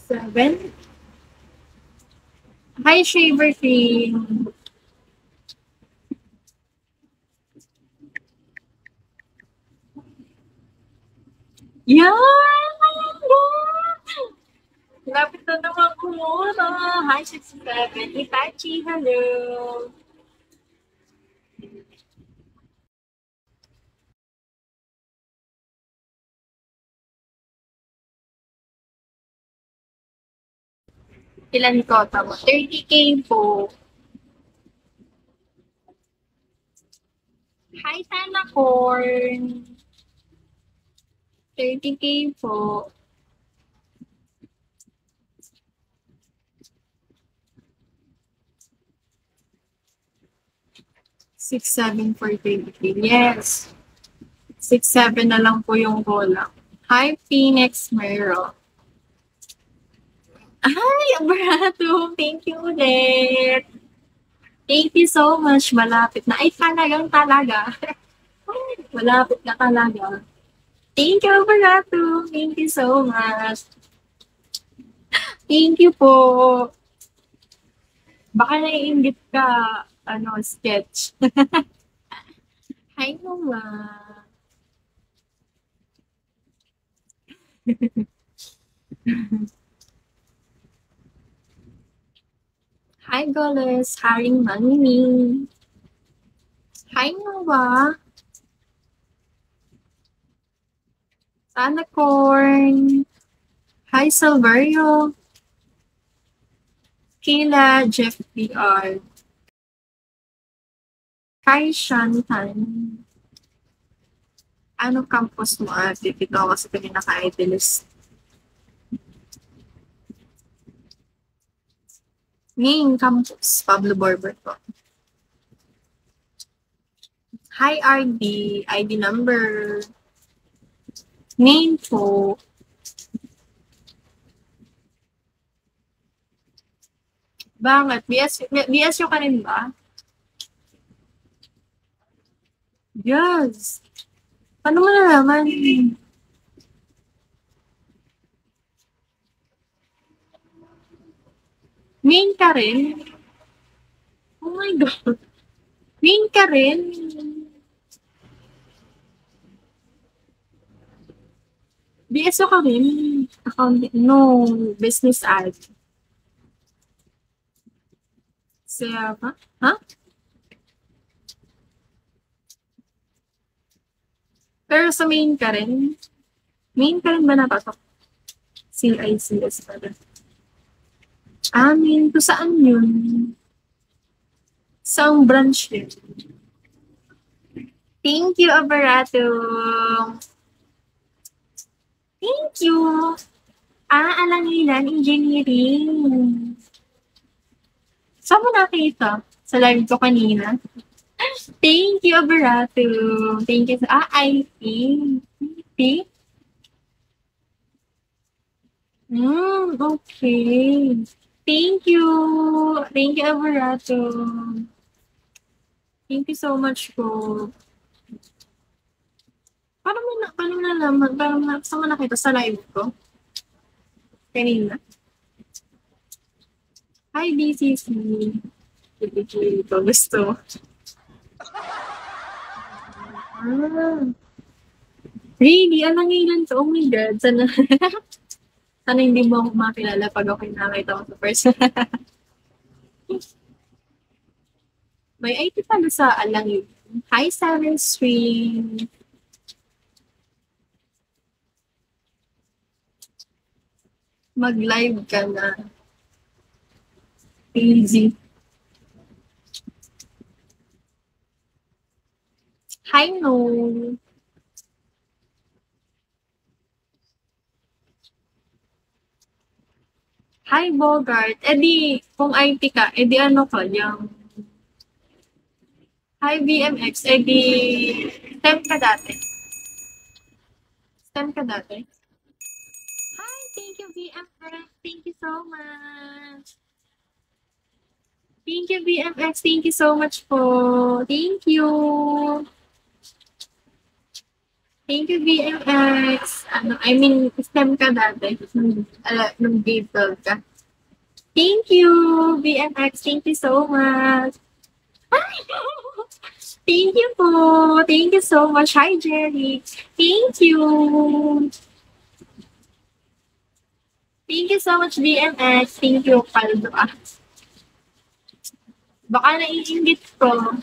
7. Hi, Shaver Cream. Yan! Lapit na naman kumuha. Hi, 67. Itachi, hello. Ilan ko? Tama. 30K po. Hi, Sana Corn. 30K po. 6-7 for 20K. Yes. 6-7 na lang po yung kulang. Hi, Phoenix Mero. Hi, Abrato. Thank you ulit. Thank you so much. Malapit na. Ay, talaga. Malapit na talaga. Thank you, Abrato. Thank you so much. Thank you po. Baka naiingit ka, sketch. Hi, Mama. Hi, Goles. Haring Manini. Hi, Nova. Sana Corn. Hi, Silverio. Kila Jeff PR. Hi, Shantan. Ano campus mo, ate? Dito ako kasi kami naka-idealist. Ngayong campus, Pablo Borber po. Hi, RD. ID number. Name po. Bakit? BSU ka rin ba? Yes. Paano mo nalaman? Main ka rin? Oh my God. Main ka rin? BSU ka rin? Accounting? No. Business ad. Siya ba? Ha? Pero sa main ka rin? Main ka rin ba napasok? CICS pala. Main. To saan yun? Saan branch yun? Thank you, Abarato. Thank you. Alangilan Engineering. Saan mo nakita? Sa live ko kanina? Thank you, Abarato. Thank you sa... IT. IT? Okay. Thank you. Thank you, Abarato. Thank you so much po. Paano mo nalaman? Saan mo nakita? Sa live ko? Kanina? Hi, BCC. Ito, gusto. Really? Alangilan to. Oh my God. Sana hindi mo ako makilala pag ako nakita ko sa person. May IT pala sa Alangin. Hi, Seven Stream. Mag-live ka na. Easy. Hi, no. Hi, Bogart. Kung IT ka, ano ka, yung... Hi, BMX. STEM ka dati. STEM ka dati. Hi, thank you, BMX. Thank you so much. Thank you, BMX. Thank you so much po. Thank you. Thank you, BMX. I mean, STEM ka dati. Nung grade 12 ka. Thank you, BMX. Thank you so much. Thank you po. Thank you so much. Hi, Jerry. Thank you. Thank you so much, BMX. Thank you, Paldo. Baka naiingit ko.